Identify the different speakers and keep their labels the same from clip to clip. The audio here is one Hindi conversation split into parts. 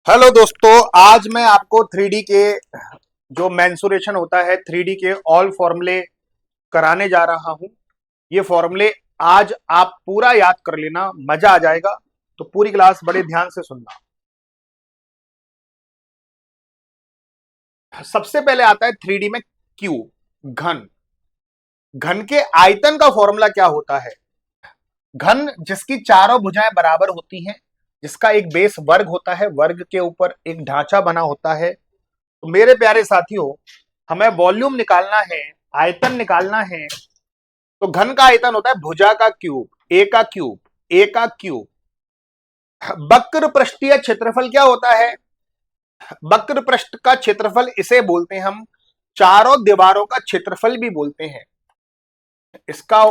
Speaker 1: हेलो दोस्तों, आज मैं आपको 3D के जो मेंसुरेशन होता है 3D के ऑल फॉर्मूले कराने जा रहा हूं। ये फॉर्मूले आज आप पूरा याद कर लेना, मजा आ जाएगा। तो पूरी क्लास बड़े ध्यान से सुनना। सबसे पहले आता है 3D में क्यूब, घन। घन के आयतन का फॉर्मूला क्या होता है? घन जिसकी चारों भुजाएं बराबर होती हैं, जिसका एक बेस वर्ग होता है, वर्ग के ऊपर एक ढांचा बना होता है। तो मेरे प्यारे साथियों, हमें वॉल्यूम निकालना है, आयतन निकालना है। तो घन का आयतन होता है भुजा का क्यूब, ए का क्यूब, ए का क्यूब। वक्र पृष्ठीय क्षेत्रफल क्या होता है? वक्र पृष्ठ का क्षेत्रफल इसे बोलते हैं हम, चारों दीवारों का क्षेत्रफल भी बोलते हैं। इसका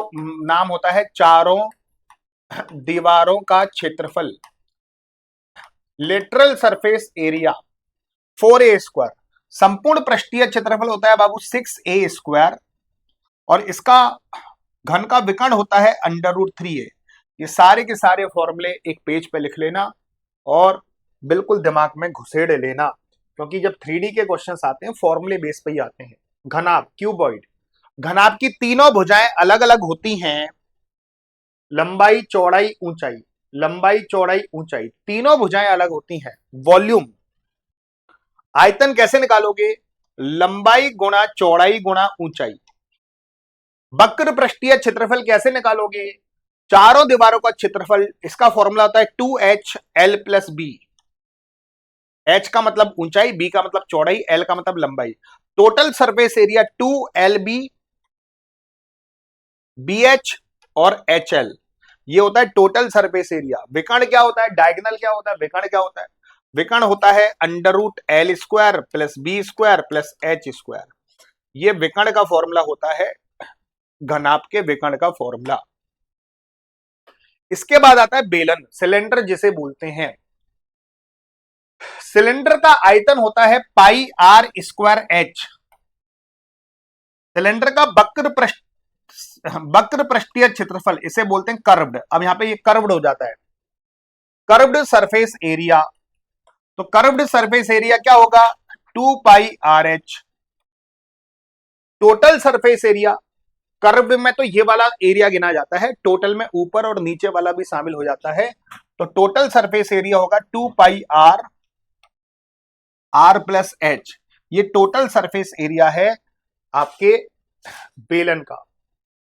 Speaker 1: नाम होता है चारों दीवारों का क्षेत्रफल। Lateral surface area 4a²। संपूर्ण पृष्ठीय क्षेत्रफल होता है बाबू 6a²। और इसका घन का विकर्ण होता है √3a। ये सारे के सारे फॉर्मूले एक पेज पे लिख लेना और बिल्कुल दिमाग में घुसेड़ लेना, क्योंकि जब 3D के क्वेश्चंस आते हैं फॉर्मूले बेस पे ही आते हैं। घनाभ, क्यूबॉइड। घनाभ की तीनों भुजाएं अलग अलग होती हैं, लंबाई चौड़ाई ऊंचाई। लंबाई चौड़ाई ऊंचाई तीनों भुजाएं अलग होती हैं। वॉल्यूम, आयतन कैसे निकालोगे? लंबाई गुणा चौड़ाई गुणा ऊंचाई। वक्र पृष्ठीय क्षेत्रफल कैसे निकालोगे? चारों दीवारों का क्षेत्रफल, इसका फॉर्मूला होता है 2HL+B। H का मतलब ऊंचाई, B का मतलब चौड़ाई, L का मतलब लंबाई। Total surface area 2LB, BH और HL, ये होता है टोटल सरफेस एरिया। विकर्ण क्या होता है? डायगोनल क्या होता है? विकर्ण क्या होता है? विकर्ण होता है √L² + B² + H²। ये विकर्ण का फॉर्मूला होता है, घनाभ के विकर्ण का फॉर्मूला। इसके बाद आता है बेलन, सिलेंडर जिसे बोलते हैं। सिलेंडर का आयतन होता है πr²h। सिलेंडर का वक्र पृष्ठीय क्षेत्रफल इसे बोलते हैं कर्व्ड। अब यहां पे ये कर्व्ड हो जाता है, कर्व्ड सरफेस एरिया। तो कर्व्ड सरफेस एरिया क्या होगा? 2πrh। Total surface area, curved में तो ये वाला एरिया गिना जाता है, टोटल में ऊपर और नीचे वाला भी शामिल हो जाता है। तो टोटल सरफेस एरिया होगा 2πr r+h। ये टोटल सरफेस एरिया है आपके बेलन का।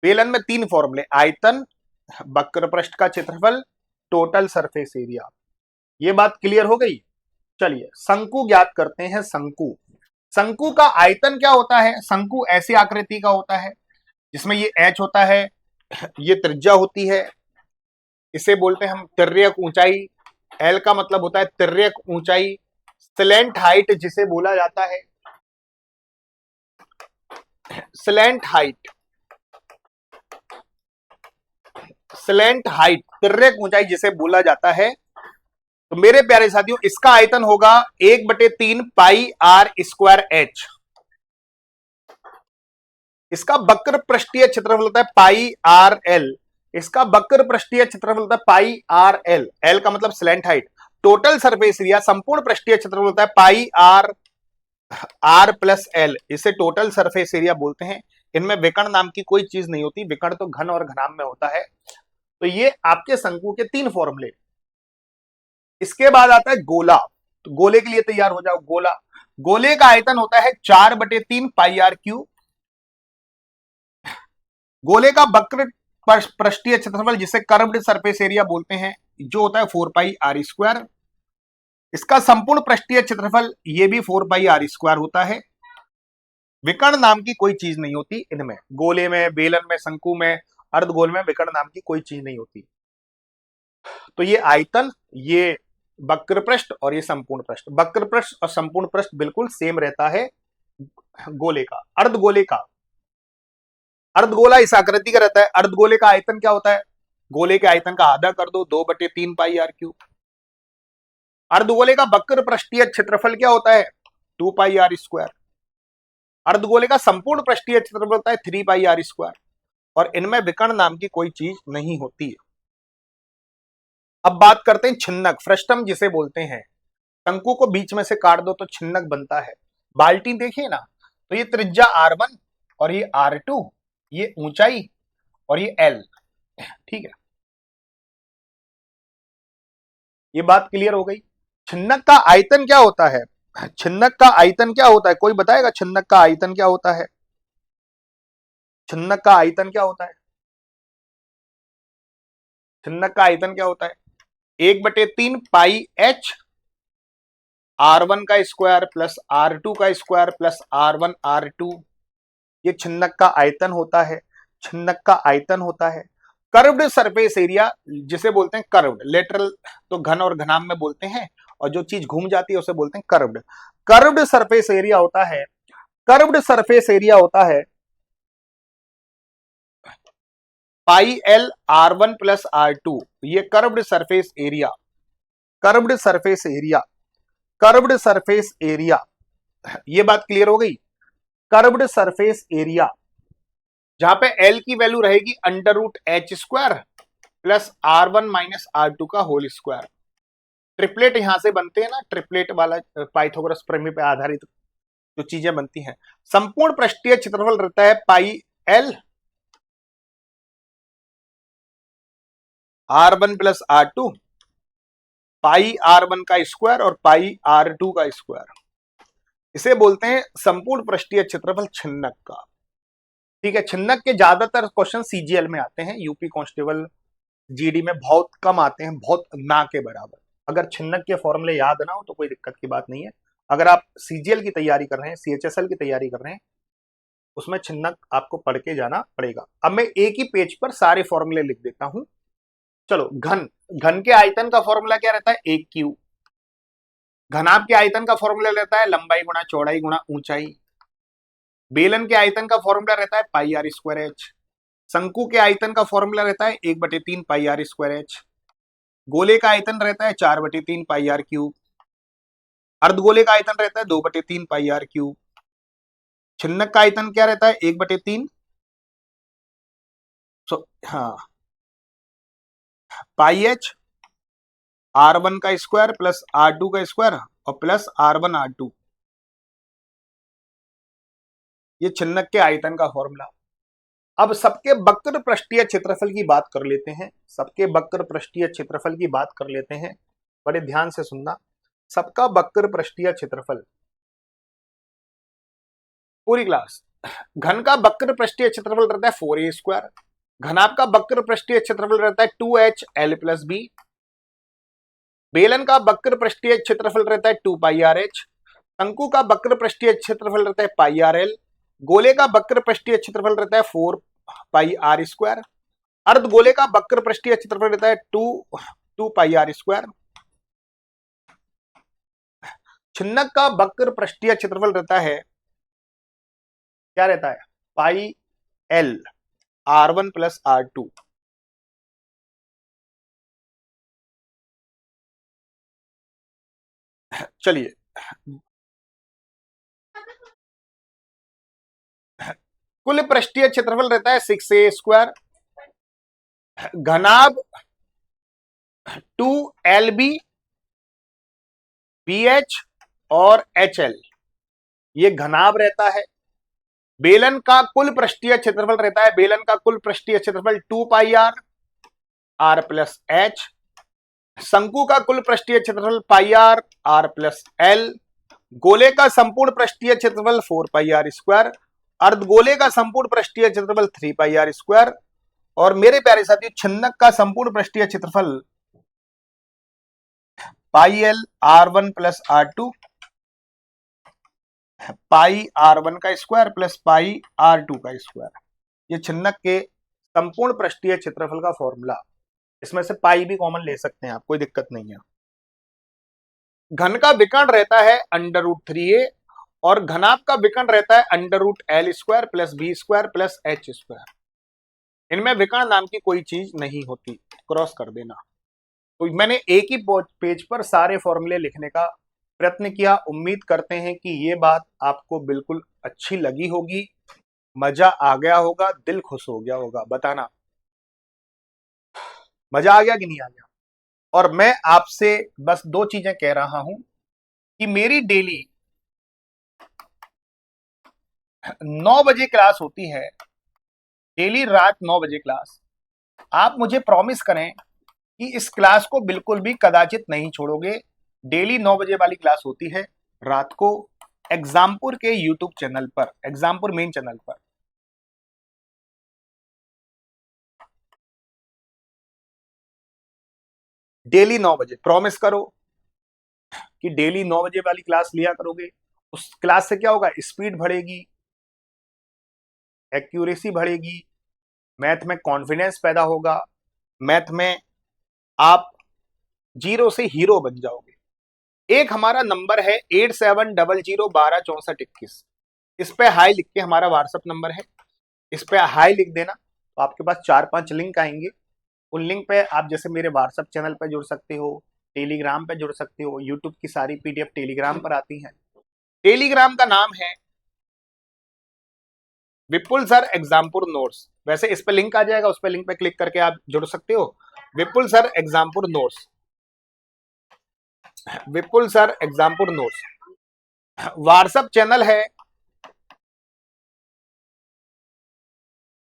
Speaker 1: बेलन में तीन फॉर्मूले, आयतन, वक्र पृष्ठ का क्षेत्रफल, टोटल सरफेस एरिया। ये बात क्लियर हो गई। चलिए शंकु ज्ञात करते हैं। शंकु, शंकु का आयतन क्या होता है? शंकु ऐसी आकृति का होता है जिसमें ये h होता है, ये त्रिज्या होती है, इसे बोलते हैं हम तिर्यक ऊंचाई। L का मतलब होता है तिर्यक ऊंचाई। स्लैंट हाइट जिसे बोला जाता है, स्लैंट हाइट, स्लैंट हाइट तिर्यक ऊंचाई जिसे बोला जाता है। तो मेरे प्यारे साथियों, इसका आयतन होगा 1/3 πr²h। इसका वक्र पृष्ठीय क्षेत्रफल होता है πrl। इसका वक्र पृष्ठीय क्षेत्रफल होता है πrl। L का मतलब slant height. Total surface area, संपूर्ण पृष्ठीय क्षेत्रफल होता है πr+l। इसे टोटल सरफेस एरिया बोलते हैं। इनमें विकर्ण नाम की कोई चीज नहीं होती, विकर्ण तो घन और घनाभ में होता है। तो ये आपके शंकु के तीन फॉर्मूले। इसके बाद आता है गोला। तो गोले के लिए तैयार हो जाओ। गोला, गोले का आयतन होता है 4/3 πr³। गोले का वक्र पृष्ठीय क्षेत्रफल जिसे कर्व्ड सरफेस एरिया बोलते हैं, जो होता है 4πr²। इसका संपूर्ण पृष्ठीय क्षेत्रफल ये भी 4πr² होता है। विकर्ण नाम की कोई चीज नहीं होती इनमें, गोले में, बेलन में, शंकु में, अर्धगोल में विकर्ण नाम की कोई चीज नहीं होती। तो ये आयतन, ये वक्र पृष्ठ और ये संपूर्ण पृष्ठ। वक्र पृष्ठ और संपूर्ण पृष्ठ बिल्कुल सेम रहता है गोले का। अर्धगोले का, अर्धगोला इस आकृति का रहता है। अर्धगोले का आयतन क्या होता है? गोले के आयतन का आधा कर दो, 2/3 πr³। अर्धगोले का वक्र पृष्ठीय क्षेत्रफल क्या होता है? 2πr²। अर्धगोले का संपूर्ण पृष्ठीय क्षेत्रफल होता है 3πr²। और इनमें विकर्ण नाम की कोई चीज नहीं होती है। अब बात करते हैं छिन्नक, फ्रस्टम जिसे बोलते हैं। शंकु को बीच में से काट दो तो छिन्नक बनता है। बाल्टी देखिए ना, तो ये त्रिज्या R1 और ये R2, ये ऊंचाई और ये L, ठीक है। ये बात क्लियर हो गई। छिन्नक का आयतन क्या होता है? छिन्नक का आयतन क्या होता है? कोई बताएगा छिन्नक का आयतन क्या होता है? छिन्नक का आयतन क्या होता है? छिन्नक का आयतन क्या होता है? 1/3 पाई H R1 का स्क्वायर प्लस R2 का स्क्वायर प्लस R1 R2, ये छिन्नक का आयतन होता है। छिन्नक का आयतन होता है। कर्व्ड सरफेस एरिया जिसे बोलते हैं कर्व्ड, लेटरल तो घन और घनाभ में बोलते हैं, और जो चीज घूम जाती है उसे बोलते हैं कर्व्ड। कर्व्ड सरफेस एरिया होता है, कर्व्ड सरफेस एरिया होता है pi L R1 plus R2, ये curved surface area, curved surface area, curved surface area, ये बात क्लियर हो गई। कर्व्ड सरफेस एरिया जहां पे एल की वैल्यू रहेगी √H² plus R1 minus R2 का होल स्क्वायर। ट्रिपलेट यहां से बनते हैं ना, ट्रिपलेट वाला पाइथागोरस प्रमेय पे आधारित जो चीजें बनती हैं। संपूर्ण पृष्ठीय क्षेत्रफल रहता है pi L R1 plus R2, पाई R1 का स्क्वायर और पाई R2 का स्क्वायर, इसे बोलते हैं संपूर्ण पृष्ठीय क्षेत्रफल छिन्नक का। ठीक है, छिन्नक के ज्यादातर क्वेश्चन सीजीएल में आते हैं, यूपी कांस्टेबल जीडी में बहुत कम आते हैं, बहुत ना के बराबर। अगर छिन्नक के फॉर्मूले याद ना हो तो कोई दिक्कत की बात नहीं है। अगर आप सीजीएल की तैयारी कर रहे हैं, सीएचएसएल की तैयारी कर रहे हैं, उसमें छिन्नक आपको पढ़ के जाना पड़ेगा। अब मैं एक ही पेज पर सारे फॉर्मूले लिख देता हूं। चलो, घन, घन के आयतन का फॉर्मूला क्या रहता है? 1Q। घनाभ के आयतन का फॉर्मूला रहता है लंबाई गुणा चौड़ाई गुणा ऊंचाई। बेलन के आयतन का फॉर्मूला रहता है πr²h। शंकु के आयतन का फॉर्मूला रहता है 1/3 πr²h। गोले का आयतन रहता है 4/3 πr³। अर्धगोले का आयतन रहता है 2/3 πr³। छिन्नक का आयतन क्या रहता है? 1/3 हाँ πh R1 का स्क्वायर प्लस R2 का स्क्वायर और प्लस R1 R2, ये छिन्नक के आयतन का फॉर्मूला। अब सबके वक्र पृष्ठीय क्षेत्रफल की बात कर लेते हैं, सबके वक्र पृष्ठीय क्षेत्रफल की बात कर लेते हैं। बड़े ध्यान से सुनना, सबका वक्र पृष्ठीय क्षेत्रफल, पूरी क्लास। घन का वक्र पृष्ठीय क्षेत्रफल रहता है 4a²। घनाभ का वक्र पृष्ठीय क्षेत्रफल रहता है 2HL प्लस b। बेलन का वक्र पृष्ठीय क्षेत्रफल रहता है 2πrh। शंकु का वक्र पृष्ठीय क्षेत्रफल रहता है πrl। गोले का वक्र पृष्ठीय क्षेत्रफल रहता है 4πr²। अर्धगोले का वक्र पृष्ठीय क्षेत्रफल रहता है 2πr²। छिन्नक का वक्र पृष्ठीय क्षेत्रफल रहता है, क्या रहता है? Pi L R1 plus R2। चलिए, कुल पृष्ठीय क्षेत्रफल रहता है 6a²। घनाभ 2LB BH और HL, ये घनाभ रहता है। बेलन का कुल पृष्ठीय क्षेत्रफल रहता है, बेलन का कुल पृष्ठीय क्षेत्रफल 2πr R प्लस H। शंकु का कुल पृष्ठीय क्षेत्रफल πr R प्लस L। गोले का संपूर्ण पृष्ठीय क्षेत्रफल 4πr²। अर्धगोले का संपूर्ण पृष्ठीय क्षेत्रफल 3πr²। और मेरे प्यारे साथियों, छिन्नक का संपूर्ण पृष्ठीय क्षेत्रफल pi L R1 plus R2 पाई R1 का स्क्वायर प्लस पाई R2 का स्क्वायर, ये छिन्नक के संपूर्ण पृष्ठीय क्षेत्रफल का फॉर्मूला। इसमें से पाई भी कॉमन ले सकते हैं आप, कोई दिक्कत नहीं है। घन का विकर्ण रहता है √3a और घनाभ का विकर्ण रहता है √L² plus b² plus h²। इनमें विकर्ण नाम की कोई चीज नहीं होती, क्रॉस कर देना। तो मैंने एक ही पेज पर सारे फॉर्मूले लिखने का प्रयत्न किया। उम्मीद करते हैं कि ये बात आपको बिल्कुल अच्छी लगी होगी, मजा आ गया होगा, दिल खुश हो गया होगा। बताना मजा आ गया कि नहीं आ गया? और मैं आपसे बस दो चीजें कह रहा हूं। कि मेरी डेली 9 बजे क्लास होती है, डेली रात 9 बजे क्लास। आप मुझे प्रॉमिस करें कि इस क्लास को बिल्कुल भी कदाचित नहीं छोड़ोगे। डेली 9 बजे वाली क्लास होती है रात को, एग्जामपुर के यूट्यूब चैनल पर, एग्जामपुर मेन चैनल पर। डेली 9 बजे प्रॉमिस करो कि डेली 9 बजे वाली क्लास लिया करोगे। उस क्लास से क्या होगा, स्पीड बढ़ेगी, एक्यूरेसी बढ़ेगी, मैथ में कॉन्फिडेंस पैदा होगा, मैथ में आप जीरो से हीरो बन जाओगे। एक हमारा नंबर है 8700126421। इस पे हाई लिख के, हमारा व्हाट्सएप नंबर है, इस पे हाई लिख देना, तो आपके पास 4-5 लिंक आएंगे। उन लिंक पे आप जैसे मेरे व्हाट्सएप चैनल पे जुड़ सकते हो, टेलीग्राम पे जुड़ सकते हो, यूट्यूब की सारी पीडीएफ टेलीग्राम पर आती हैं। टेलीग्राम का नाम है विपुल सर एग्जामपुर नोट्स। वैसे इस पे लिंक आ जाएगा, उस पे लिंक पे क्लिक करके आप जुड़ सकते हो। Vipul sir Exampur notes, Vipul sir Exampur notes. WhatsApp channel है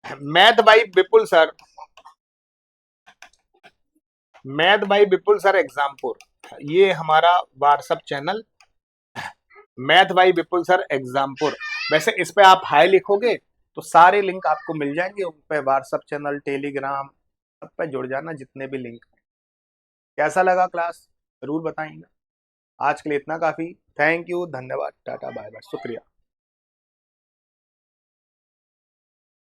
Speaker 1: math by Vipul sir, math by Vipul sir Exampur, ये हमारा WhatsApp channel, math by Vipul sir Exampur. वैसे इस पे आप हाई लिखोगे तो सारे लिंक आपको मिल जाएंगे, उन पे व्हाट्सएप चैनल, टेलीग्राम, सब पे जुड़ जाना, जितने भी लिंक। कैसा लगा क्लास जरूर बताएंगे। आज के लिए इतना काफी। थैंक यू, धन्यवाद, टाटा, बाय बाय, शुक्रिया।